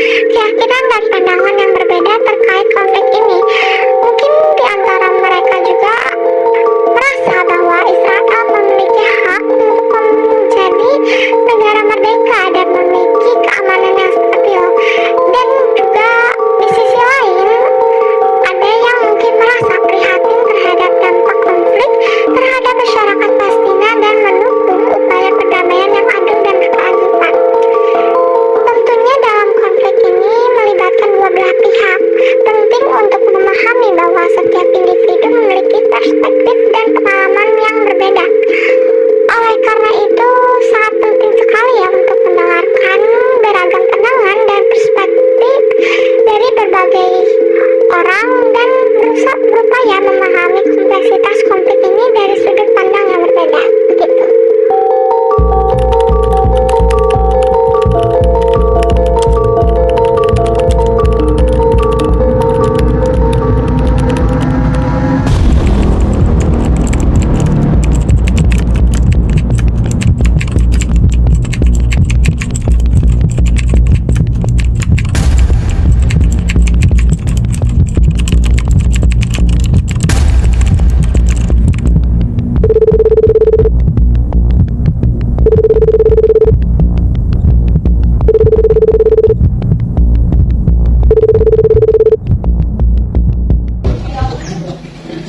keyakinan dan pandangan yang berbeda terkait konflik ini. Mungkin di antara mereka juga merasa bahwa Israel memiliki hak untuk menjadi negara merdeka dan memiliki keamanan yang stabil. Dan juga di sisi lain, ada yang mungkin merasa prihatin terhadap dampak konflik terhadap masyarakat Palestina dan mendukung upaya perdamaian yang adil dan berkelanjutan. Tentunya dalam konflik ini melibatkan dua belah pihak. Penting untuk memahami bahwa setiap individu memiliki perspektif dan pengalaman yang berbeda. Oleh karena itu, sangat penting sekali ya untuk mendengarkan beragam pandangan dan perspektif dari berbagai orang dan berupaya memahami kompleksitas konflik ini dari sudut pandang yang berbeda. Begitu.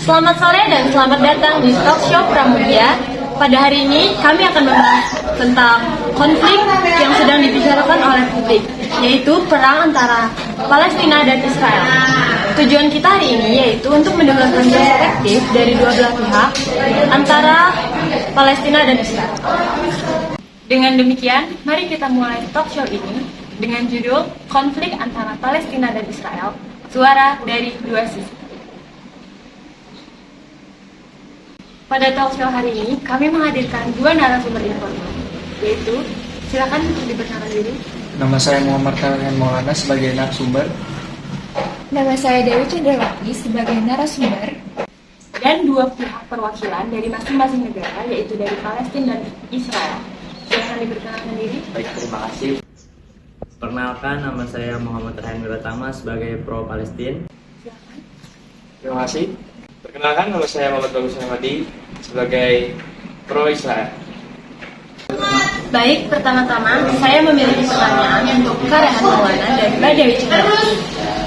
Selamat sore dan selamat datang di Talk Show Pramudia. Pada hari ini kami akan membahas tentang konflik yang sedang dibicarakan oleh publik, yaitu perang antara Palestina dan Israel. Tujuan kita hari ini yaitu untuk mendengarkan perspektif dari dua belah pihak antara Palestina dan Israel. Dengan demikian, mari kita mulai talk show ini dengan judul Konflik antara Palestina dan Israel, suara dari dua sisi. Pada talk show hari ini, kami menghadirkan dua narasumber informal, yaitu, silakan diperkenalkan diri. Nama saya Muhammad Kalian Maulana sebagai narasumber. Nama saya Dewi Cendrawati sebagai narasumber. Dan dua pihak perwakilan dari masing-masing negara, yaitu dari Palestina dan Israel. Silakan diperkenalkan diri. Baik, terima kasih. Perkenalkan, nama saya Muhammad Rahan Wiratama sebagai pro Palestina. Silakan. Terima kasih. Perkenalkan, nama saya Muhammad Bagus Ahmadi sebagai pro Israel. Baik, pertama-tama saya memiliki pertanyaan untuk Kak Rehan Maulana dan Mbak Dewi Cendrawati.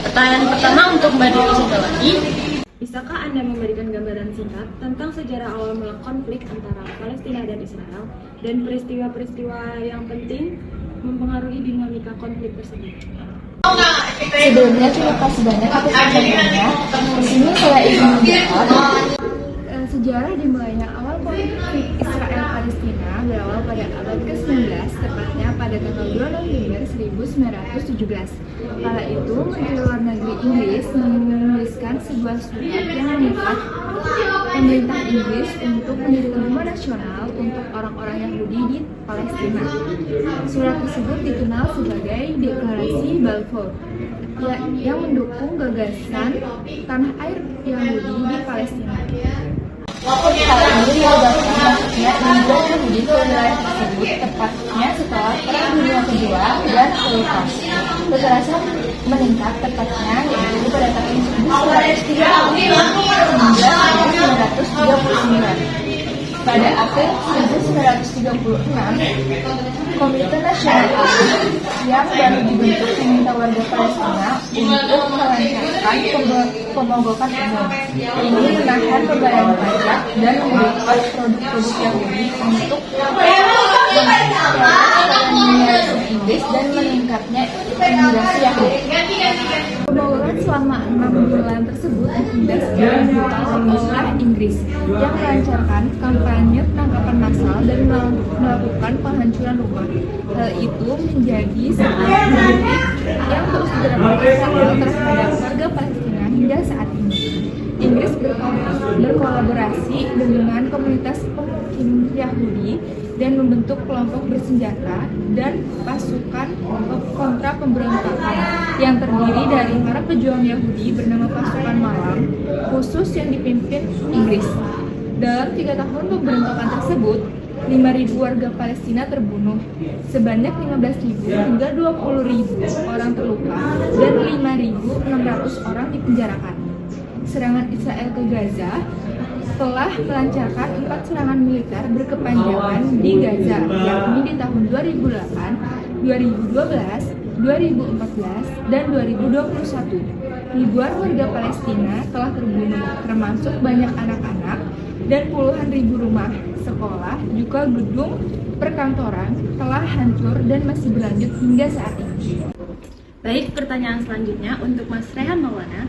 Pertanyaan pertama untuk Mbak Dewi Cendrawati. Bisakah Anda memberikan gambaran singkat tentang sejarah awal mula konflik antara Palestina dan Israel dan peristiwa-peristiwa yang penting mempengaruhi dinamika konflik tersebut? Sebelumnya terima kasih banyak atas pertanyaannya. Di sini saya ingin menjawab sejarah dimulainya awal konflik Israel Palestina berawal pada abad ke-19, tepatnya pada tanggal 2 November 1917. Kala itu Menteri Luar Negeri Inggris menuliskan sebuah surat yang mengikat pemerintah Inggris untuk mendirikan rumah nasional untuk orang-orang Yahudi di Palestina. Surat tersebut dikenal sebagai Deklarasi Balfour, yang mendukung gagasan tanah air Yahudi di Palestina. Hal ini menyebabkan masuknya ribuan Yahudi ke wilayah tersebut, tepatnya setelah Perang Dunia Kedua dan Holocaust. Kekerasan meningkat tepatnya yaitu pada tahun 1936 hingga 1939. Pada April 1936, Komite Nasional yang baru dibentuk meminta warga Palestina untuk melancarkan pemogokan umum. Ini menahan pembayaran pajak dan memboikot produk-produk Yahudi untuk meninggalkan Inggris dan meningkatnya imigrasi Yahudi. Pemogokan selama 6 bulan tersebut akibat sejarah brutal oleh Inggris yang melancarkan kampanye penangkapan massal dan melakukan penghancuran rumah. Hal itu menjadi sebuah konflik yang terus dilakukan terhadap warga Palestina hingga saat ini. Inggris berkolaborasi dengan komunitas pemukim Yahudi dan membentuk kelompok bersenjata dan pasukan kontra pemberontakan yang terdiri dari para pejuang Yahudi bernama Pasukan Malam khusus yang dipimpin Inggris. Dalam 3 tahun pemberontakan tersebut, 5.000 warga Palestina terbunuh, sebanyak 15.000 hingga 20.000 orang terluka, dan 5.600 orang dipenjarakan. Serangan Israel ke Gaza telah melancarkan 4 serangan militer berkepanjangan di Gaza, yakni di tahun 2008, 2012, 2014, dan 2021. Ribuan warga Palestina telah terbunuh, termasuk banyak anak-anak, dan puluhan ribu rumah, sekolah, juga gedung perkantoran telah hancur dan masih berlanjut hingga saat ini. Baik, pertanyaan selanjutnya untuk Mas Rehan Maulana.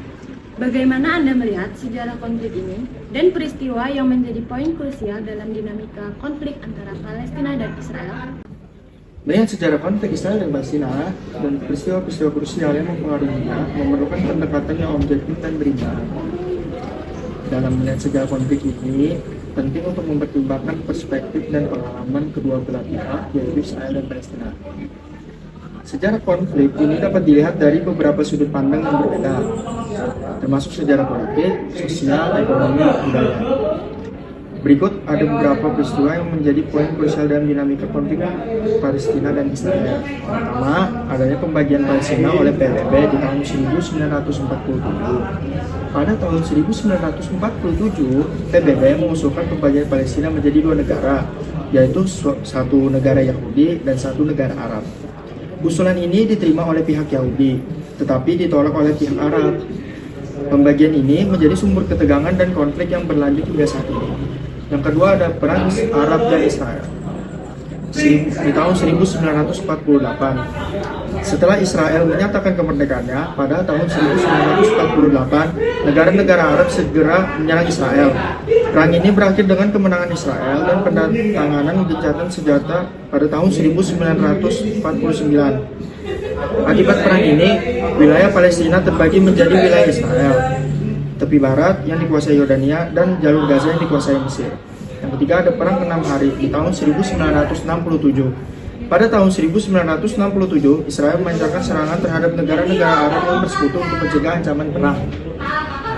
Bagaimana Anda melihat sejarah konflik ini dan peristiwa yang menjadi poin krusial dalam dinamika konflik antara Palestina dan Israel? Melihat sejarah konflik Israel dan Palestina dan peristiwa-peristiwa krusial yang mempengaruhinya memerlukan pendekatan yang objektif dan berimbang. Dalam melihat sejarah konflik ini, penting untuk mempertimbangkan perspektif dan pengalaman kedua belah pihak, yaitu Israel dan Palestina. Sejarah konflik ini dapat dilihat dari beberapa sudut pandang yang berbeda, termasuk sejarah politik, sosial, ekonomi, dan budaya. Berikut ada beberapa peristiwa yang menjadi poin krusial dalam dinamika konflik Palestina dan Israel. Pertama, adanya pembagian Palestina oleh PBB di tahun 1947. Pada tahun 1947, PBB mengusulkan pembagian Palestina menjadi 2 negara, yaitu satu negara Yahudi dan satu negara Arab. Usulan ini diterima oleh pihak Yahudi, tetapi ditolak oleh pihak Arab. Pembagian ini menjadi sumber ketegangan dan konflik yang berlanjut hingga saat ini. Yang kedua ada perang Arab dan Israel di tahun 1948. Setelah Israel menyatakan kemerdekaannya pada tahun 1948, negara-negara Arab segera menyerang Israel. Perang ini berakhir dengan kemenangan Israel dan penandatanganan gencatan senjata pada tahun 1949. Akibat perang ini, wilayah Palestina terbagi menjadi wilayah Israel, tepi barat yang dikuasai Yordania, dan jalur Gaza yang dikuasai Mesir. Yang ketiga ada perang 6 hari di tahun 1967. Pada tahun 1967, Israel melancarkan serangan terhadap negara-negara Arab yang bersekutu untuk mencegah ancaman perang.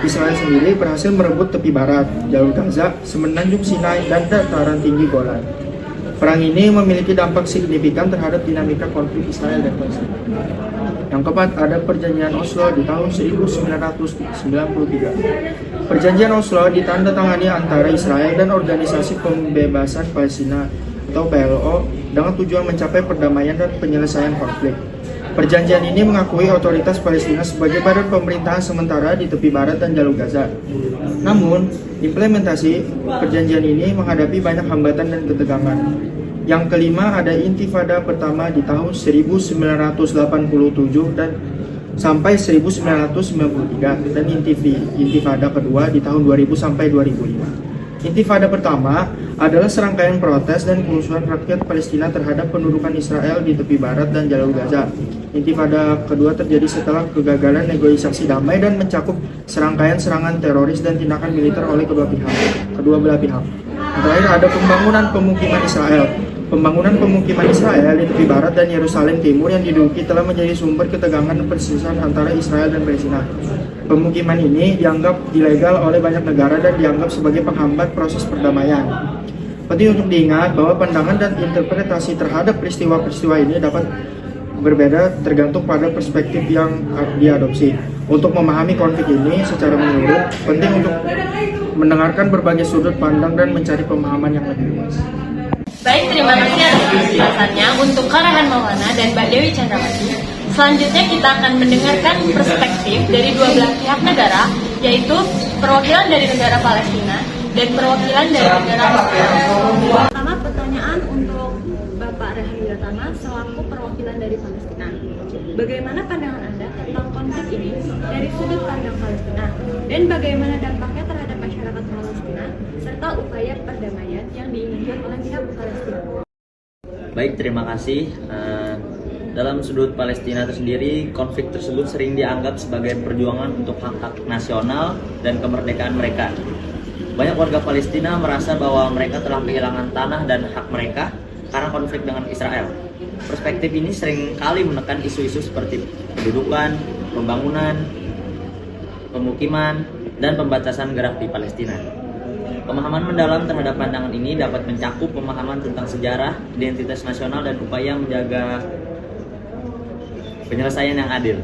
Israel sendiri berhasil merebut tepi barat, jalur Gaza, semenanjung Sinai, dan dataran tinggi Golan. Perang ini memiliki dampak signifikan terhadap dinamika konflik Israel dan Palestina. Yang keempat ada Perjanjian Oslo di tahun 1993. Perjanjian Oslo ditandatangani antara Israel dan Organisasi Pembebasan Palestina atau PLO dengan tujuan mencapai perdamaian dan penyelesaian konflik. Perjanjian ini mengakui otoritas Palestina sebagai badan pemerintahan sementara di tepi barat dan jalur Gaza. Namun, implementasi perjanjian ini menghadapi banyak hambatan dan ketegangan. Yang kelima ada Intifada pertama di tahun 1987 dan sampai 1993 dan Intifada kedua di tahun 2000 sampai 2005. Intifada pertama adalah serangkaian protes dan kerusuhan rakyat Palestina terhadap pendudukan Israel di tepi barat dan jalur Gaza. Intifada kedua terjadi setelah kegagalan negosiasi damai dan mencakup serangkaian serangan teroris dan tindakan militer oleh kedua belah pihak. Terakhir ada pembangunan pemukiman Israel. Pembangunan pemukiman Israel di tepi barat dan Yerusalem Timur yang diduduki telah menjadi sumber ketegangan dan perselisihan antara Israel dan Palestina. Pemukiman ini dianggap ilegal oleh banyak negara dan dianggap sebagai penghambat proses perdamaian. Penting untuk diingat bahwa pandangan dan interpretasi terhadap peristiwa-peristiwa ini dapat berbeda tergantung pada perspektif yang diadopsi. Untuk memahami konflik ini secara menyeluruh, penting untuk mendengarkan berbagai sudut pandang dan mencari pemahaman yang lebih luas. Baik, terima kasih atas penjelasannya untuk Kak Rehan Maulana dan Mbak Dewi Chandrawati. Selanjutnya kita akan mendengarkan perspektif dari dua belah pihak negara, yaitu perwakilan dari negara Palestina dan perwakilan dari negara Israel. Pertama, pertanyaan untuk Bapak Rehan Wiratama selaku perwakilan dari Palestina. Bagaimana pandangan Anda tentang konflik ini dari sudut pandang Palestina dan bagaimana dampaknya terhadap masyarakat Palestina serta upaya perdamaian yang diinginkan oleh pihak Palestina? Baik, terima kasih. Dalam sudut Palestina tersendiri, konflik tersebut sering dianggap sebagai perjuangan untuk hak-hak nasional dan kemerdekaan mereka. Banyak warga Palestina merasa bahwa mereka telah kehilangan tanah dan hak mereka karena konflik dengan Israel. Perspektif ini sering kali menekan isu-isu seperti pendudukan, pembangunan, pemukiman, dan pembatasan gerak di Palestina. Pemahaman mendalam terhadap pandangan ini dapat mencakup pemahaman tentang sejarah, identitas nasional, dan upaya menjaga penyelesaian yang adil.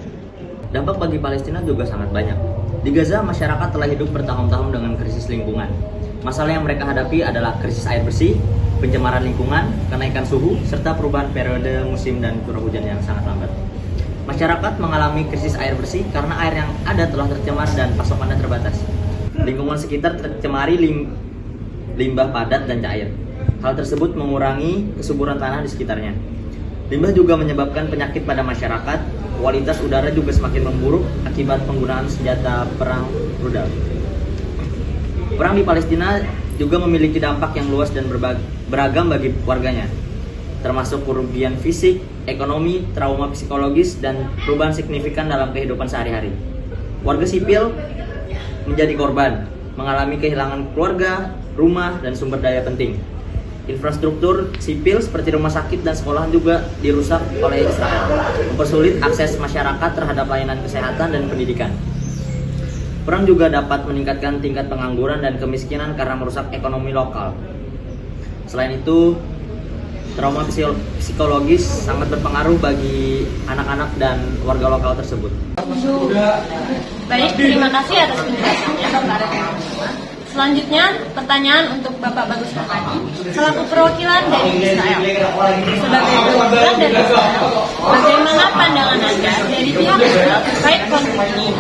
Dampak bagi Palestina juga sangat banyak. Di Gaza, masyarakat telah hidup bertahun-tahun dengan krisis lingkungan. Masalah yang mereka hadapi adalah krisis air bersih, pencemaran lingkungan, kenaikan suhu, serta perubahan periode musim dan curah hujan yang sangat lambat. Masyarakat mengalami krisis air bersih karena air yang ada telah tercemar dan pasokannya terbatas. Lingkungan sekitar tercemari limbah padat dan cair. Hal tersebut mengurangi kesuburan tanah di sekitarnya. Limbah juga menyebabkan penyakit pada masyarakat. Kualitas udara juga semakin memburuk akibat penggunaan senjata perang rudal. Perang di Palestina juga memiliki dampak yang luas dan beragam bagi warganya, termasuk kerugian fisik, ekonomi, trauma psikologis, dan perubahan signifikan dalam kehidupan sehari-hari. Warga sipil menjadi korban, mengalami kehilangan keluarga, rumah, dan sumber daya penting. Infrastruktur sipil seperti rumah sakit dan sekolah juga dirusak oleh Israel, mempersulit akses masyarakat terhadap layanan kesehatan dan pendidikan. Perang juga dapat meningkatkan tingkat pengangguran dan kemiskinan karena merusak ekonomi lokal. Selain itu, trauma psikologis sangat berpengaruh bagi anak-anak dan warga lokal tersebut. Baik, terima kasih atas penjelasannya kepada teman-teman. Selanjutnya, pertanyaan untuk Bapak Bagus Rahmadi, selaku perwakilan dari Israel. Sebagai perwakilan dari Israel, bagaimana pandangan Anda dari pihak Israel terkait konflik ini?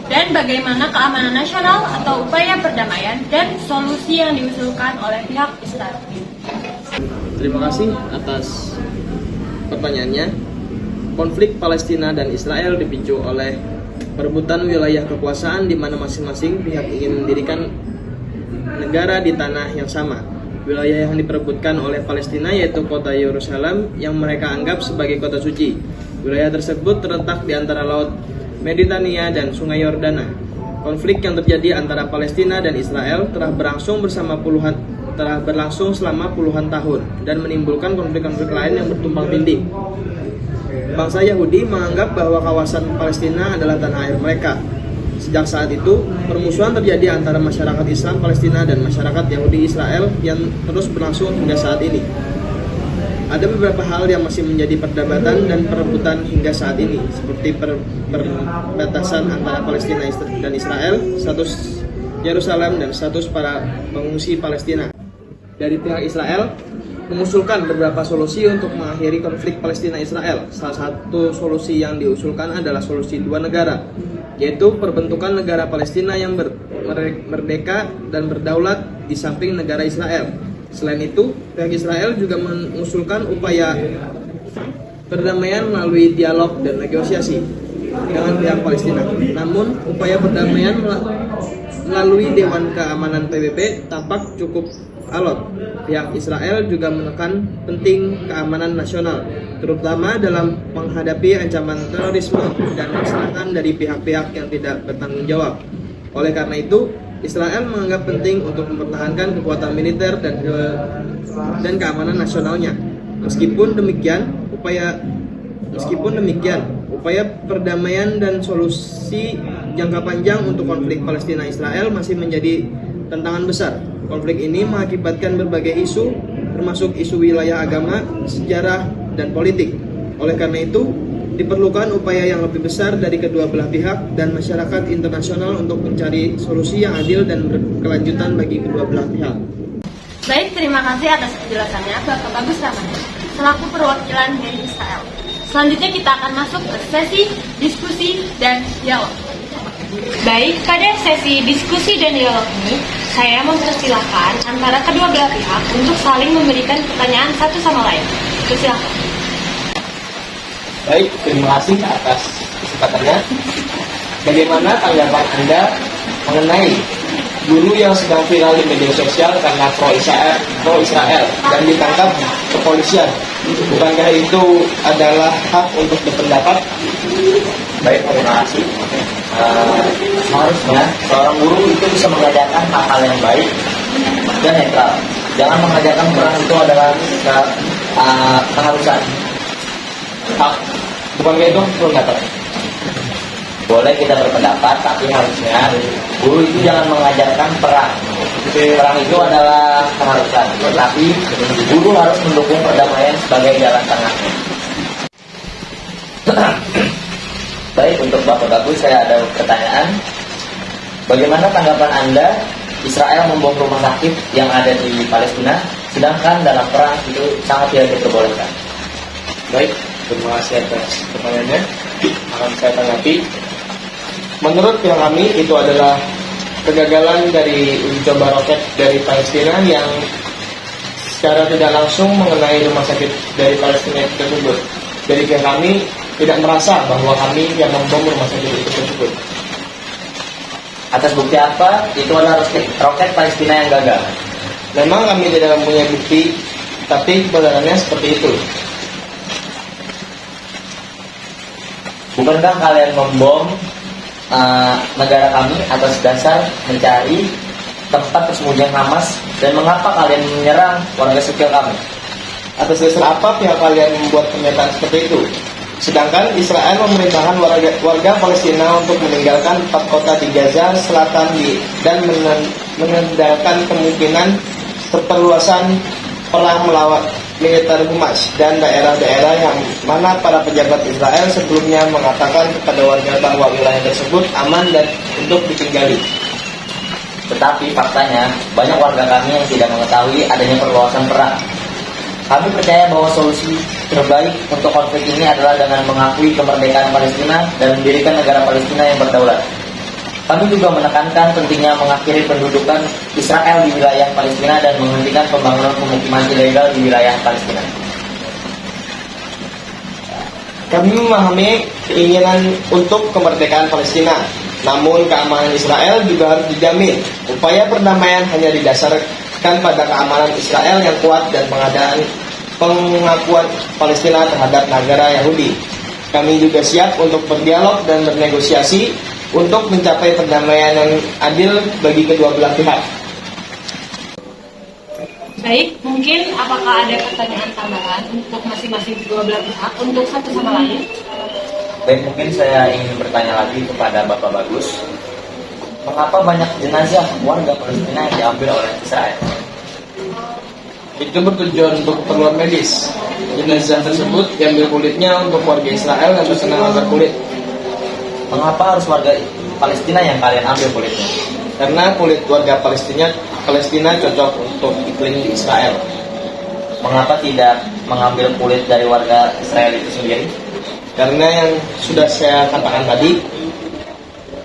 Dan bagaimana keamanan nasional atau upaya perdamaian dan solusi yang diusulkan oleh pihak Israel? Terima kasih atas pertanyaannya. Konflik Palestina dan Israel dipicu oleh perebutan wilayah kekuasaan di mana masing-masing pihak ingin mendirikan negara di tanah yang sama. Wilayah yang diperebutkan oleh Palestina yaitu kota Yerusalem yang mereka anggap sebagai kota suci. Wilayah tersebut terletak di antara Laut Mediterania dan Sungai Yordana. Konflik yang terjadi antara Palestina dan Israel telah berlangsung selama puluhan tahun dan menimbulkan konflik-konflik lain yang bertumpang tindih. Bangsa Yahudi menganggap bahwa kawasan Palestina adalah tanah air mereka. Sejak saat itu, permusuhan terjadi antara masyarakat Islam Palestina dan masyarakat Yahudi Israel yang terus berlangsung hingga saat ini. Ada beberapa hal yang masih menjadi perdebatan dan perebutan hingga saat ini, seperti perbatasan antara Palestina dan Israel, status Yerusalem, dan status para pengungsi Palestina. Dari pihak Israel mengusulkan beberapa solusi untuk mengakhiri konflik Palestina-Israel. Salah satu solusi yang diusulkan adalah solusi dua negara, yaitu perbentukan negara Palestina yang merdeka dan berdaulat di samping negara Israel. Selain itu, pihak Israel juga mengusulkan upaya perdamaian melalui dialog dan negosiasi dengan pihak Palestina. Namun, upaya perdamaian melalui Dewan Keamanan PBB tampak cukup alot. Pihak Israel juga menekan penting keamanan nasional, terutama dalam menghadapi ancaman terorisme dan serangan dari pihak-pihak yang tidak bertanggung jawab. Oleh karena itu, Israel menganggap penting untuk mempertahankan kekuatan militer dan keamanan nasionalnya. Meskipun demikian, upaya perdamaian dan solusi jangka panjang untuk konflik Palestina-Israel masih menjadi tantangan besar. Konflik ini mengakibatkan berbagai isu, termasuk isu wilayah agama, sejarah, dan politik. Oleh karena itu, diperlukan upaya yang lebih besar dari kedua belah pihak dan masyarakat internasional untuk mencari solusi yang adil dan berkelanjutan bagi kedua belah pihak. Baik, terima kasih atas penjelasannya Bapak Bagus Rahmadi, selaku perwakilan dari Israel. Selanjutnya kita akan masuk ke sesi diskusi dan dialog. Baik, pada sesi diskusi dan dialog ini, saya mempersilahkan antara kedua belah pihak untuk saling memberikan pertanyaan satu sama lain. Silakan. Baik, terima kasih atas kesempatannya. Bagaimana tanggapan Anda mengenai guru yang sedang viral di media sosial karena pro-Israel dan ditangkap kepolisian? Bukankah itu adalah hak untuk berpendapat? Baik, terima kasih. Seharusnya seorang guru itu bisa mengajarkan hal-hal yang baik dan netral. Jangan mengajarkan perang itu adalah keharusan. Bukankah itu perlu dapat? Boleh kita berpendapat, tapi harusnya guru itu jangan mengajarkan perang. Perang itu adalah keharusan, tetapi guru harus mendukung perdamaian sebagai jalan tengah. Baik, untuk Bapak-Bapak saya ada pertanyaan. Bagaimana tanggapan Anda Israel membom rumah sakit yang ada di Palestina, sedangkan dalam perang itu sangat tidak diperbolehkan? Baik, terima kasih atas pertanyaannya. Akan saya tanggapi. Menurut pihak kami, itu adalah kegagalan dari uji coba roket dari Palestina yang secara tidak langsung mengenai rumah sakit dari Palestina tersebut. Dari pihak kami tidak merasa bahwa kami yang membom rumah sakit itu tersebut. Atas bukti apa itu adalah roket Palestina yang gagal? Memang kami tidak mempunyai bukti, tapi kebenarannya seperti itu. Bukankah kalian membom negara kami atas dasar mencari tempat persembunyian Hamas, dan mengapa kalian menyerang warga sipil kami? Atas dasar apa pihak kalian membuat pernyataan seperti itu? Sedangkan Israel memerintahkan warga Palestina untuk meninggalkan 4 kota di Gaza Selatan dan menandakan kemungkinan perluasan perang melawan militer Hamas dan daerah-daerah yang mana para pejabat Israel sebelumnya mengatakan kepada warga bahwa wilayah tersebut aman dan untuk ditinggali. Tetapi faktanya banyak warga kami yang tidak mengetahui adanya perluasan perang. Kami percaya bahwa solusi terbaik untuk konflik ini adalah dengan mengakui kemerdekaan Palestina dan mendirikan negara Palestina yang berdaulat. Kami juga menekankan pentingnya mengakhiri pendudukan Israel di wilayah Palestina dan menghentikan pembangunan pemukiman ilegal di wilayah Palestina. Kami memahami keinginan untuk kemerdekaan Palestina, namun keamanan Israel juga harus dijamin. Upaya perdamaian hanya didasarkan pada keamanan Israel yang kuat dan pengakuan Palestina terhadap negara Yahudi. Kami juga siap untuk berdialog dan bernegosiasi untuk mencapai perdamaian yang adil bagi kedua belah pihak. Baik, mungkin apakah ada pertanyaan tambahan untuk masing-masing kedua belah pihak untuk satu sama lain? Baik, mungkin saya ingin bertanya lagi kepada Bapak Bagus. Mengapa banyak jenazah warga Palestina yang diambil oleh Israel? Itu bertujuan untuk keperluan medis. Jenazah tersebut diambil kulitnya untuk warga Israel yang terkena kanker kulit. Mengapa harus warga Palestina yang kalian ambil kulitnya? Karena kulit warga Palestina cocok untuk iklim di Israel. Mengapa tidak mengambil kulit dari warga Israel itu sendiri? Karena yang sudah saya katakan tadi,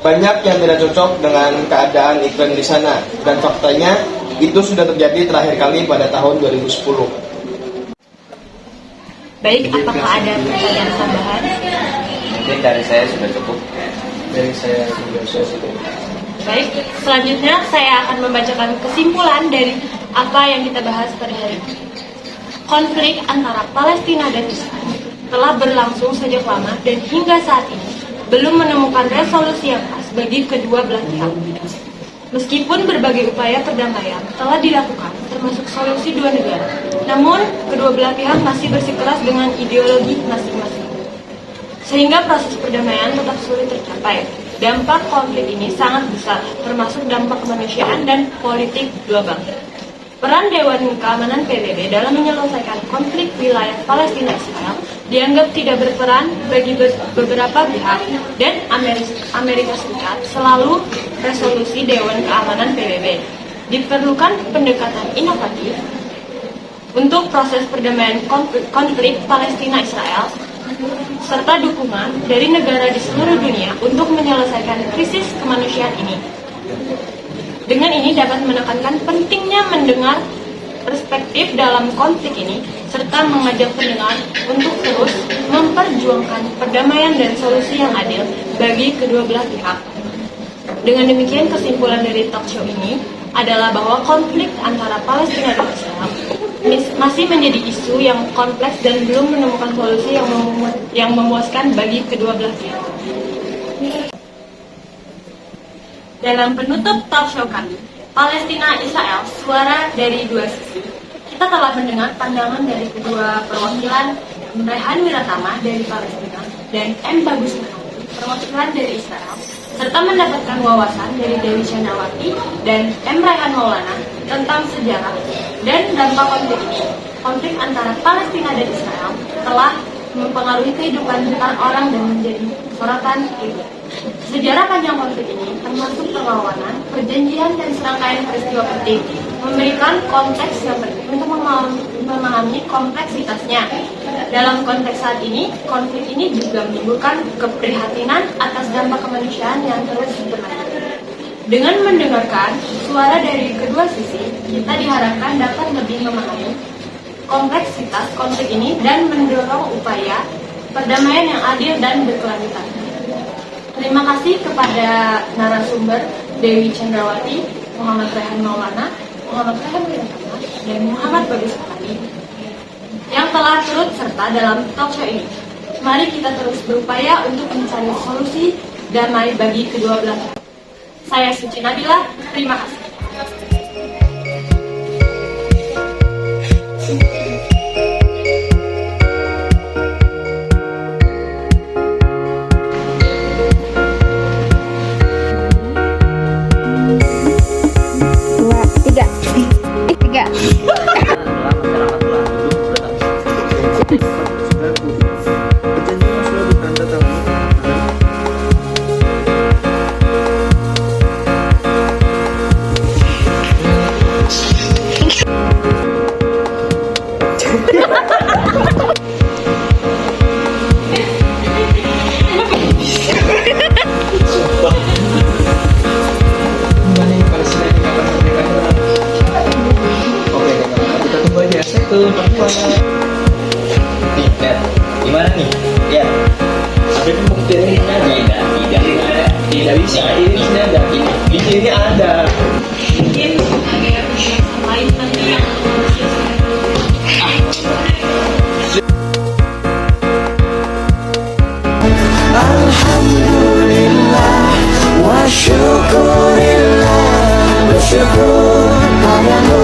banyak yang tidak cocok dengan keadaan iklim di sana, dan faktanya itu sudah terjadi terakhir kali pada tahun 2010. Baik, apakah ada pertanyaan tambahan? Mungkin dari saya sudah cukup. Dari saya juga sudah cukup. Baik, selanjutnya saya akan membacakan kesimpulan dari apa yang kita bahas pada hari ini. Konflik antara Palestina dan Israel telah berlangsung sejak lama dan hingga saat ini belum menemukan resolusi yang pas bagi kedua belah pihak. Meskipun berbagai upaya perdamaian telah dilakukan, termasuk solusi dua negara, namun kedua belah pihak masih bersikeras dengan ideologi masing-masing, sehingga proses perdamaian tetap sulit tercapai. Dampak konflik ini sangat besar, termasuk dampak kemanusiaan dan politik global. Peran Dewan Keamanan PBB dalam menyelesaikan konflik wilayah Palestina-Israel dianggap tidak berperan bagi beberapa pihak, dan Amerika Serikat selalu resolusi Dewan Keamanan PBB. Diperlukan pendekatan inovatif untuk proses perdamaian konflik Palestina-Israel, serta dukungan dari negara di seluruh dunia untuk menyelesaikan krisis kemanusiaan ini. Dengan ini dapat menekankan pentingnya mendengar perspektif dalam konflik ini, serta mengajak pendengar untuk terus memperjuangkan perdamaian dan solusi yang adil bagi kedua belah pihak. Dengan demikian, kesimpulan dari talk show ini adalah bahwa konflik antara Palestina dan Israel masih menjadi isu yang kompleks dan belum menemukan solusi yang memuaskan bagi kedua belah pihak. Dalam penutup talk show kami, Palestina-Israel, suara dari dua sisi, kita telah mendengar pandangan dari kedua perwakilan, Rehan Wiratama dari Palestina dan M. Bagus Muhammad perwakilan dari Israel, serta mendapatkan wawasan dari Dewi Chandrawati dan M. Raihan Maulana tentang sejarah dan dampak konflik ini. Konflik antara Palestina dan Israel telah mempengaruhi kehidupan jutaan orang dan menjadi sorotan publik. Sejarah panjang konflik ini termasuk perlawanan, perjanjian, dan serangkaian peristiwa penting, memberikan konteks yang penting untuk memahami kompleksitasnya. Dalam konteks saat ini, konflik ini juga menimbulkan keprihatinan atas dampak kemanusiaan yang terus berlanjut. Dengan mendengarkan suara dari kedua sisi, kita diharapkan dapat lebih memahami kompleksitas konflik ini dan mendorong upaya perdamaian yang adil dan berkelanjutan. Terima kasih kepada narasumber Dewi Chandrawati, Muhammad Raihan Maulana, Muhammad Raihan Wiratama, dan Muhammad Bagus Fatani yang telah turut serta dalam talk show ini. Mari kita terus berupaya untuk mencari solusi damai bagi kedua belah pihak. Saya Suci Nabila, terima kasih. Nih, Dad, gimana nih? Ya, ada pembuktian ini tidak bisa. Ini ada, di sini ada. Mungkin ada lain nanti yang Alhamdulillah wa syukurillah, bersyukur padamu